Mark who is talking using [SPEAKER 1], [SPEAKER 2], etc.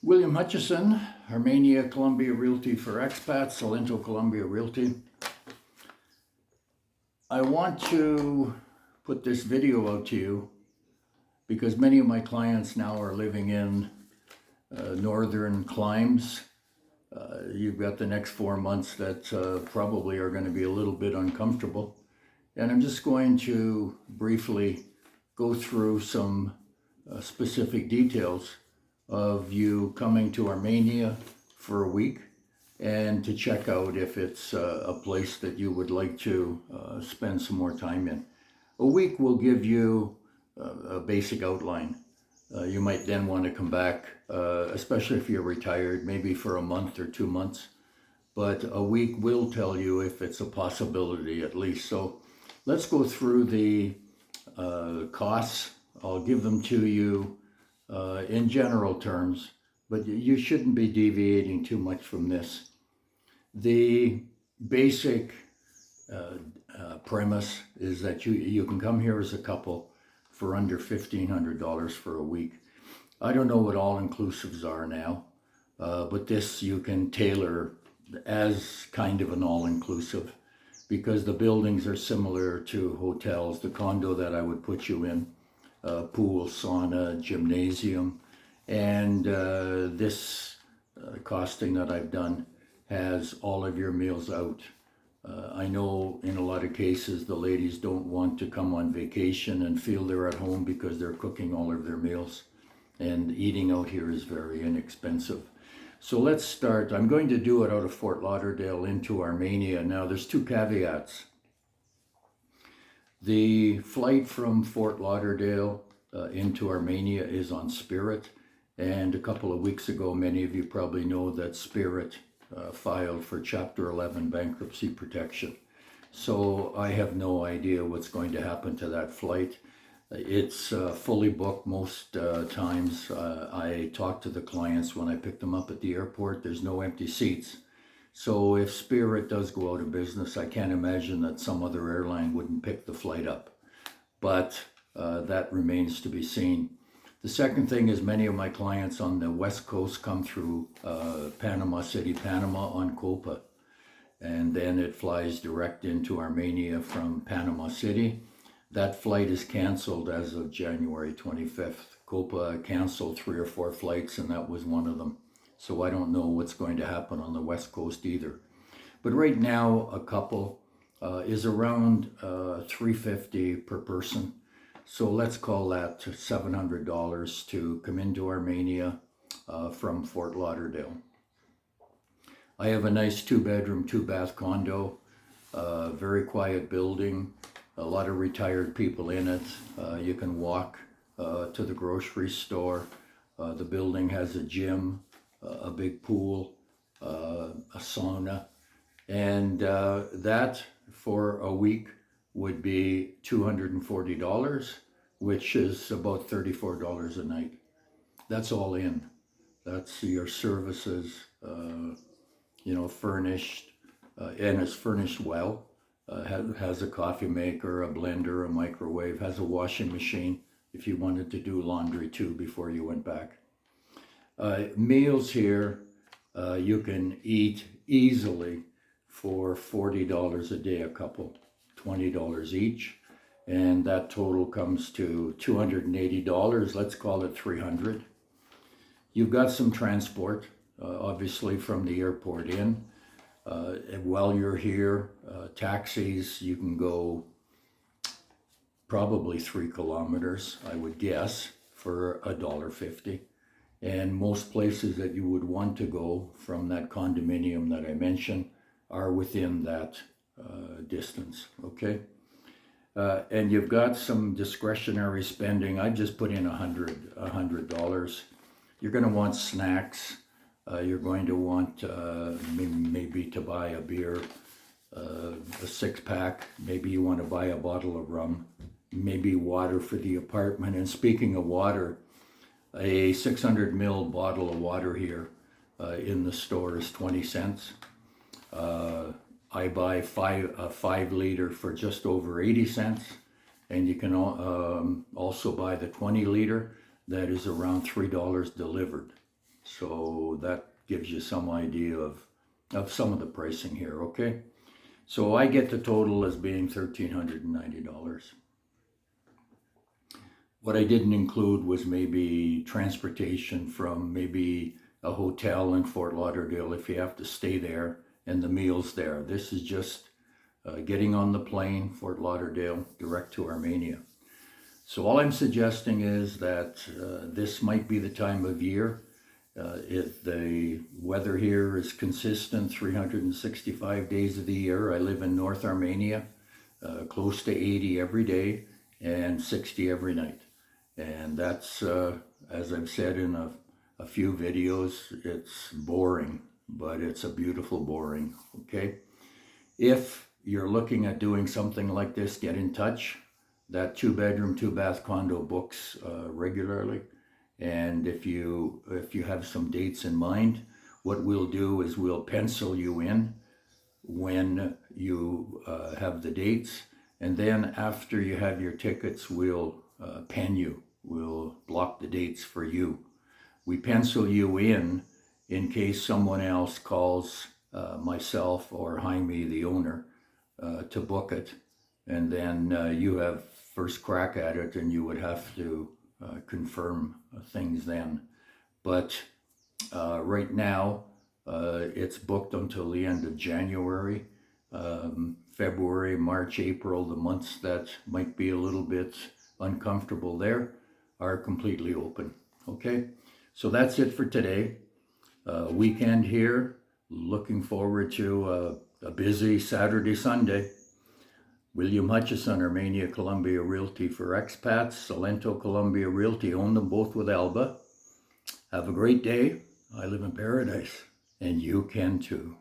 [SPEAKER 1] William Hutchison, Armenia, Colombia Realty for Expats, Salento, Colombia Realty. I want to put this video out to you because many of my clients now are living in northern climes. You've got the next 4 months that probably are going to be a little bit uncomfortable. And I'm just going to briefly go through some specific details of you coming to Armenia for a week and to check out if it's a place that you would like to spend some more time in. A week will give you a basic outline. You might then want to come back, especially if you're retired, maybe for a month or 2 months. But a week will tell you if it's a possibility at least. So let's go through the costs. I'll give them to you in general terms, but you shouldn't be deviating too much from this. The basic premise is that you can come here as a couple for under $1,500 for a week. I don't know what all-inclusives are now, but this you can tailor as kind of an all-inclusive because the buildings are similar to hotels. The condo that I would put you in, pool, sauna, gymnasium, and this costing that I've done has all of your meals out. I know in a lot of cases the ladies don't want to come on vacation and feel they're at home because they're cooking all of their meals, and eating out here is very inexpensive. So let's start. I'm going to do it out of Fort Lauderdale into Armenia. Now there's two caveats. The flight from Fort Lauderdale into Armenia is on Spirit, and a couple of weeks ago, many of you probably know that Spirit filed for Chapter 11 bankruptcy protection. So I have no idea what's going to happen to that flight. It's fully booked most times. I talk to the clients when I pick them up at the airport. There's no empty seats. So if Spirit does go out of business, I can't imagine that some other airline wouldn't pick the flight up. But that remains to be seen. The second thing is many of my clients on the West Coast come through Panama City, Panama on Copa. And then it flies direct into Armenia from Panama City. That flight is canceled as of January 25th. Copa canceled 3 or 4 flights, and that was one of them. So I don't know what's going to happen on the West Coast either. But right now, a couple is around $350 per person. So let's call that $700 to come into Armenia from Fort Lauderdale. I have a nice 2-bedroom, 2-bath condo, very quiet building, a lot of retired people in it. You can walk to the grocery store. The building has a gym, a big pool, a sauna, and that for a week would be $240, which is about $34 a night. That's all in. That's your services, furnished, and it's furnished well. Has a coffee maker, a blender, a microwave, has a washing machine if you wanted to do laundry too before you went back. Meals here, you can eat easily for $40 a day a couple, $20 each, and that total comes to $280. Let's call it $300. You've got some transport, obviously from the airport in. While you're here, taxis, you can go probably 3 kilometers, I would guess, for $1.50. And most places that you would want to go from that condominium that I mentioned are within that distance, okay? And you've got some discretionary spending. I just put in $100. You're going to want snacks. You're going to want maybe to buy a beer, a 6-pack. Maybe you want to buy a bottle of rum. Maybe water for the apartment. And speaking of water, a 600 ml bottle of water here in the store is 20 cents. I buy a 5 liter for just over 80 cents. And you can also buy the 20 liter that is around $3 delivered. So that gives you some idea of some of the pricing here, okay? So I get the total as being $1,390. What I didn't include was maybe transportation from maybe a hotel in Fort Lauderdale if you have to stay there, and the meals there. This is just getting on the plane, Fort Lauderdale, direct to Armenia. So all I'm suggesting is that this might be the time of year. If the weather here is consistent 365 days of the year. I live in North Armenia, close to 80 every day and 60 every night. And that's, as I've said in a few videos, it's boring, but it's a beautiful boring, okay? If you're looking at doing something like this, get in touch. That 2-bedroom, 2-bath condo books regularly. And if you have some dates in mind, what we'll do is we'll pencil you in when you have the dates. And then after you have your tickets, we'll pen you. We'll block the dates for you. We pencil you in case someone else calls myself or Jaime, the owner, to book it. And then you have first crack at it, and you would have to confirm things then. But right now, it's booked until the end of January. February, March, April, the months that might be a little bit uncomfortable there, are completely open. Okay, so that's it for today. Weekend here. Looking forward to a busy Saturday, Sunday. William Hutchison, Armenia Columbia Realty for Expats, Salento Columbia Realty, own them both with Alba. Have a great day. I live in paradise, and you can too.